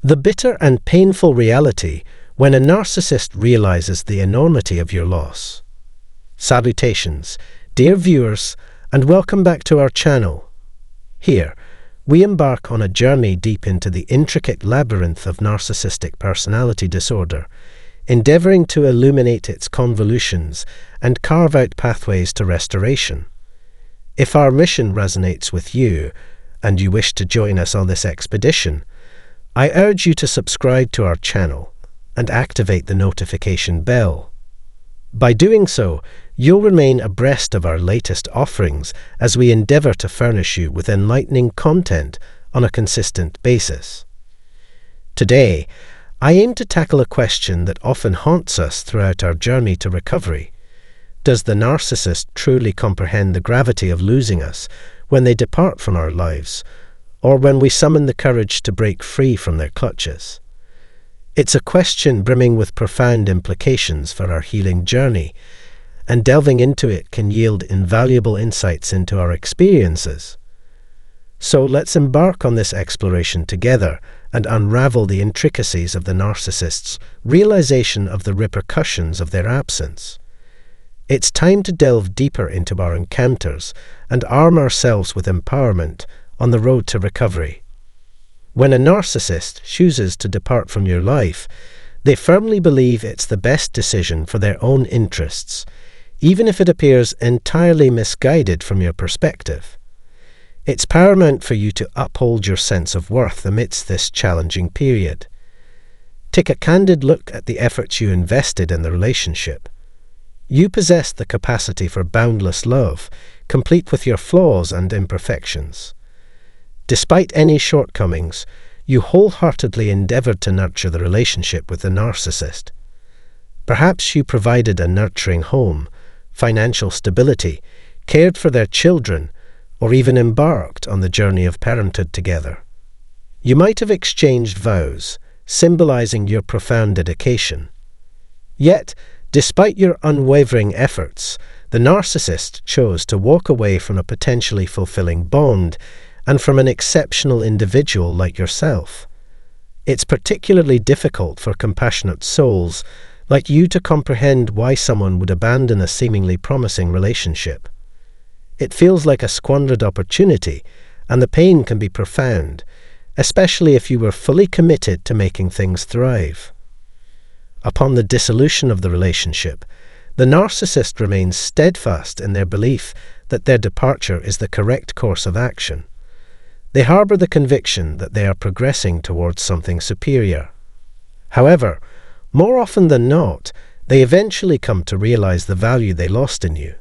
The bitter and painful reality when a narcissist realizes the enormity of your loss. Salutations, dear viewers, and welcome back to our channel. Here, we embark on a journey deep into the intricate labyrinth of narcissistic personality disorder, endeavoring to illuminate its convolutions and carve out pathways to restoration. If our mission resonates with you, and you wish to join us on this expedition, I urge you to subscribe to our channel and activate the notification bell. By doing so, you'll remain abreast of our latest offerings as we endeavour to furnish you with enlightening content on a consistent basis. Today, I aim to tackle a question that often haunts us throughout our journey to recovery. Does the narcissist truly comprehend the gravity of losing us when they depart from our lives, or when we summon the courage to break free from their clutches? It's a question brimming with profound implications for our healing journey, and delving into it can yield invaluable insights into our experiences. So let's embark on this exploration together and unravel the intricacies of the narcissist's realization of the repercussions of their absence. It's time to delve deeper into our encounters and arm ourselves with empowerment on the road to recovery. When a narcissist chooses to depart from your life, they firmly believe it's the best decision for their own interests, even if it appears entirely misguided from your perspective. It's paramount for you to uphold your sense of worth amidst this challenging period. Take a candid look at the efforts you invested in the relationship. You possess the capacity for boundless love, complete with your flaws and imperfections. Despite any shortcomings, you wholeheartedly endeavored to nurture the relationship with the narcissist. Perhaps you provided a nurturing home, financial stability, cared for their children, or even embarked on the journey of parenthood together. You might have exchanged vows, symbolizing your profound dedication. Yet, despite your unwavering efforts, the narcissist chose to walk away from a potentially fulfilling bond and from an exceptional individual like yourself. It's particularly difficult for compassionate souls like you to comprehend why someone would abandon a seemingly promising relationship. It feels like a squandered opportunity, and the pain can be profound, especially if you were fully committed to making things thrive. Upon the dissolution of the relationship, the narcissist remains steadfast in their belief that their departure is the correct course of action. They harbour the conviction that they are progressing towards something superior. However, more often than not, they eventually come to realize the value they lost in you.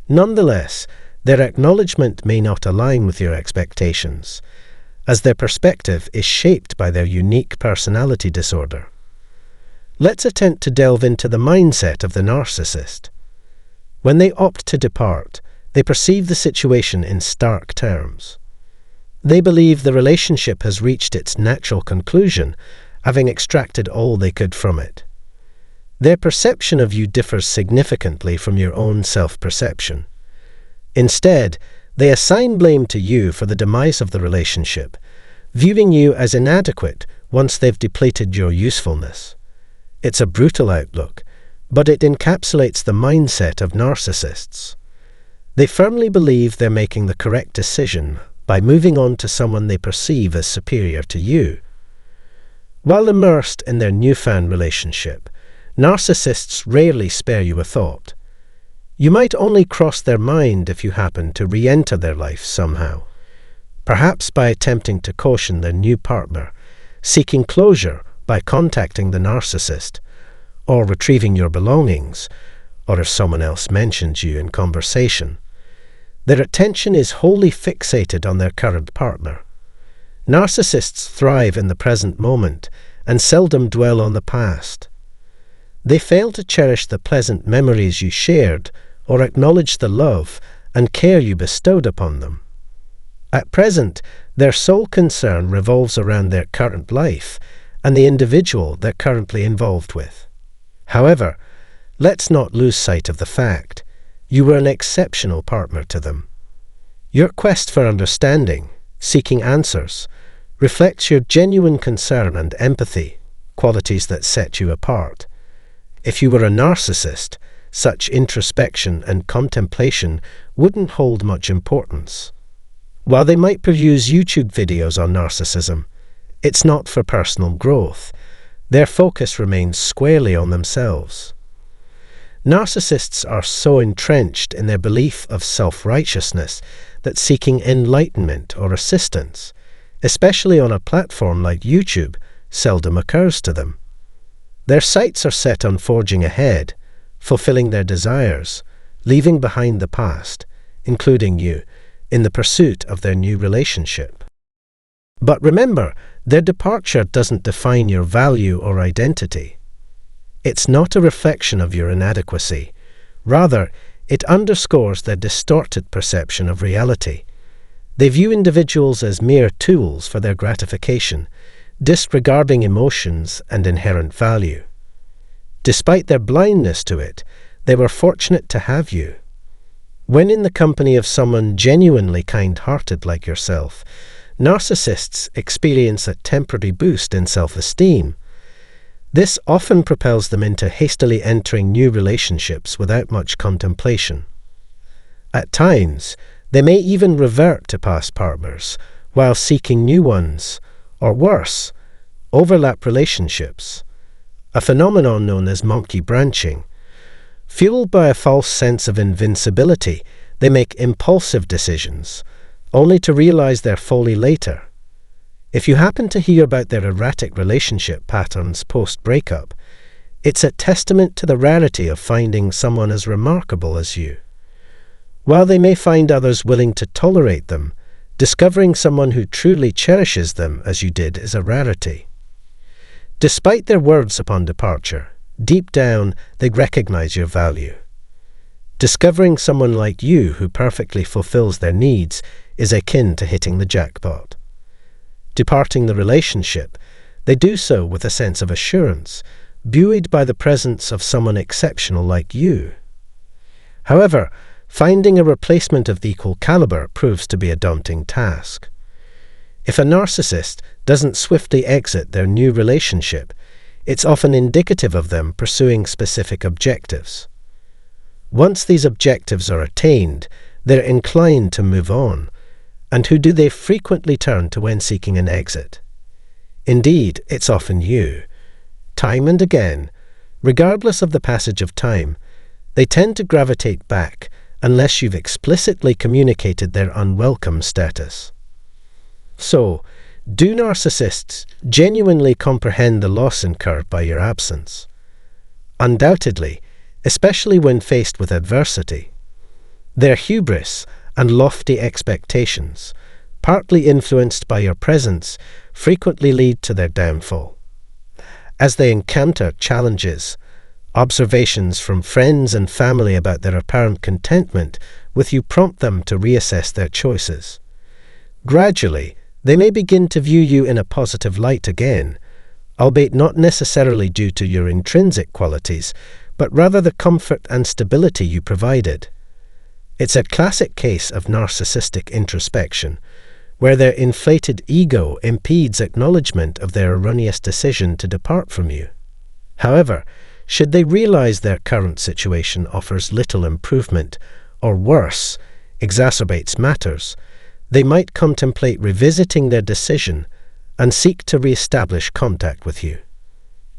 Nonetheless, their acknowledgement may not align with your expectations, as their perspective is shaped by their unique personality disorder. Let's attempt to delve into the mindset of the narcissist. When they opt to depart, they perceive the situation in stark terms. They believe the relationship has reached its natural conclusion, having extracted all they could from it. Their perception of you differs significantly from your own self-perception. Instead, they assign blame to you for the demise of the relationship, viewing you as inadequate once they've depleted your usefulness. It's a brutal outlook, but it encapsulates the mindset of narcissists. They firmly believe they're making the correct decision by moving on to someone they perceive as superior to you. While immersed in their newfound relationship, narcissists rarely spare you a thought. You might only cross their mind if you happen to re-enter their life somehow, perhaps by attempting to caution their new partner, seeking closure by contacting the narcissist, or retrieving your belongings, or if someone else mentions you in conversation. Their attention is wholly fixated on their current partner. Narcissists thrive in the present moment and seldom dwell on the past. They fail to cherish the pleasant memories you shared or acknowledge the love and care you bestowed upon them. At present, their sole concern revolves around their current life and the individual they're currently involved with. However, let's not lose sight of the fact you were an exceptional partner to them. Your quest for understanding, seeking answers, reflects your genuine concern and empathy, qualities that set you apart. If you were a narcissist, such introspection and contemplation wouldn't hold much importance. While they might produce YouTube videos on narcissism, it's not for personal growth. Their focus remains squarely on themselves. Narcissists are so entrenched in their belief of self-righteousness that seeking enlightenment or assistance, especially on a platform like YouTube, seldom occurs to them. Their sights are set on forging ahead, fulfilling their desires, leaving behind the past, including you, in the pursuit of their new relationship. But remember, their departure doesn't define your value or identity. It's not a reflection of your inadequacy. Rather, it underscores their distorted perception of reality. They view individuals as mere tools for their gratification, disregarding emotions and inherent value. Despite their blindness to it, they were fortunate to have you. When in the company of someone genuinely kind-hearted like yourself, narcissists experience a temporary boost in self-esteem. This often propels them into hastily entering new relationships without much contemplation. At times, they may even revert to past partners while seeking new ones, or worse, overlap relationships, a phenomenon known as monkey branching. Fueled by a false sense of invincibility, they make impulsive decisions, only to realize their folly later. If you happen to hear about their erratic relationship patterns post-breakup, it's a testament to the rarity of finding someone as remarkable as you. While they may find others willing to tolerate them, discovering someone who truly cherishes them as you did is a rarity. Despite their words upon departure, deep down they recognize your value. Discovering someone like you who perfectly fulfills their needs is akin to hitting the jackpot. Departing the relationship, they do so with a sense of assurance, buoyed by the presence of someone exceptional like you. However, finding a replacement of equal caliber proves to be a daunting task. If a narcissist doesn't swiftly exit their new relationship, it's often indicative of them pursuing specific objectives. Once these objectives are attained, they're inclined to move on. And who do they frequently turn to when seeking an exit? Indeed, it's often you. Time and again, regardless of the passage of time, they tend to gravitate back unless you've explicitly communicated their unwelcome status. So, do narcissists genuinely comprehend the loss incurred by your absence? Undoubtedly, especially when faced with adversity. Their hubris and lofty expectations, partly influenced by your presence, frequently lead to their downfall. As they encounter challenges, observations from friends and family about their apparent contentment with you prompt them to reassess their choices. Gradually, they may begin to view you in a positive light again, albeit not necessarily due to your intrinsic qualities, but rather the comfort and stability you provided. It's a classic case of narcissistic introspection, where their inflated ego impedes acknowledgement of their erroneous decision to depart from you. However, should they realize their current situation offers little improvement, or worse, exacerbates matters, they might contemplate revisiting their decision and seek to re-establish contact with you.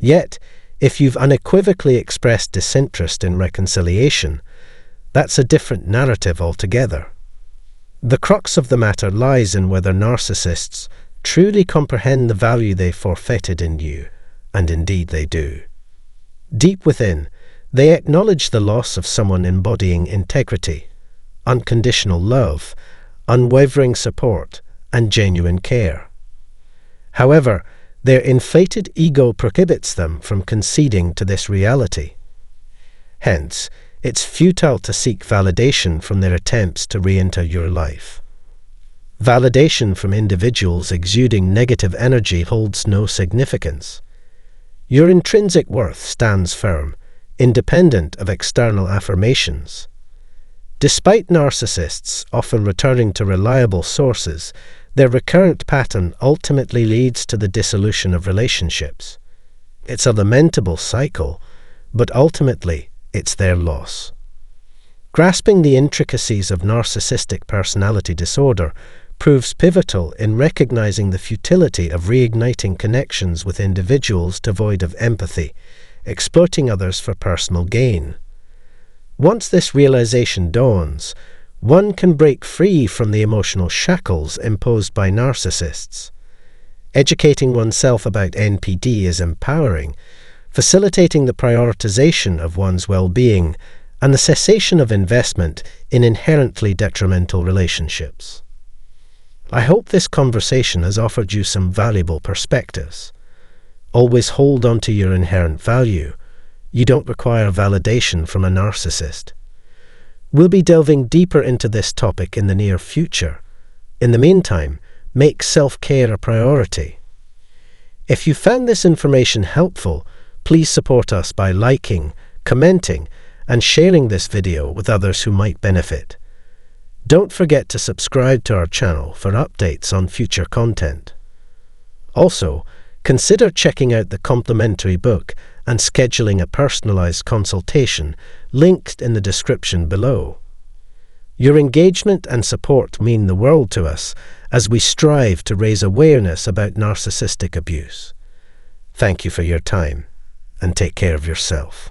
Yet, if you've unequivocally expressed disinterest in reconciliation, that's a different narrative altogether. The crux of the matter lies in whether narcissists truly comprehend the value they forfeited in you, and indeed they do. Deep within, they acknowledge the loss of someone embodying integrity, unconditional love, unwavering support, and genuine care. However, their inflated ego prohibits them from conceding to this reality. Hence, it's futile to seek validation from their attempts to re-enter your life. Validation from individuals exuding negative energy holds no significance. Your intrinsic worth stands firm, independent of external affirmations. Despite narcissists often returning to reliable sources, their recurrent pattern ultimately leads to the dissolution of relationships. It's a lamentable cycle, but ultimately it's their loss. Grasping the intricacies of narcissistic personality disorder proves pivotal in recognizing the futility of reigniting connections with individuals devoid of empathy, exploiting others for personal gain. Once this realization dawns, one can break free from the emotional shackles imposed by narcissists. Educating oneself about NPD is empowering, facilitating the prioritization of one's well-being and the cessation of investment in inherently detrimental relationships. I hope this conversation has offered you some valuable perspectives. Always hold on to your inherent value. You don't require validation from a narcissist. We'll be delving deeper into this topic in the near future. In the meantime, make self-care a priority. If you found this information helpful, please support us by liking, commenting, and sharing this video with others who might benefit. Don't forget to subscribe to our channel for updates on future content. Also, consider checking out the complimentary book and scheduling a personalized consultation linked in the description below. Your engagement and support mean the world to us as we strive to raise awareness about narcissistic abuse. Thank you for your time, and take care of yourself.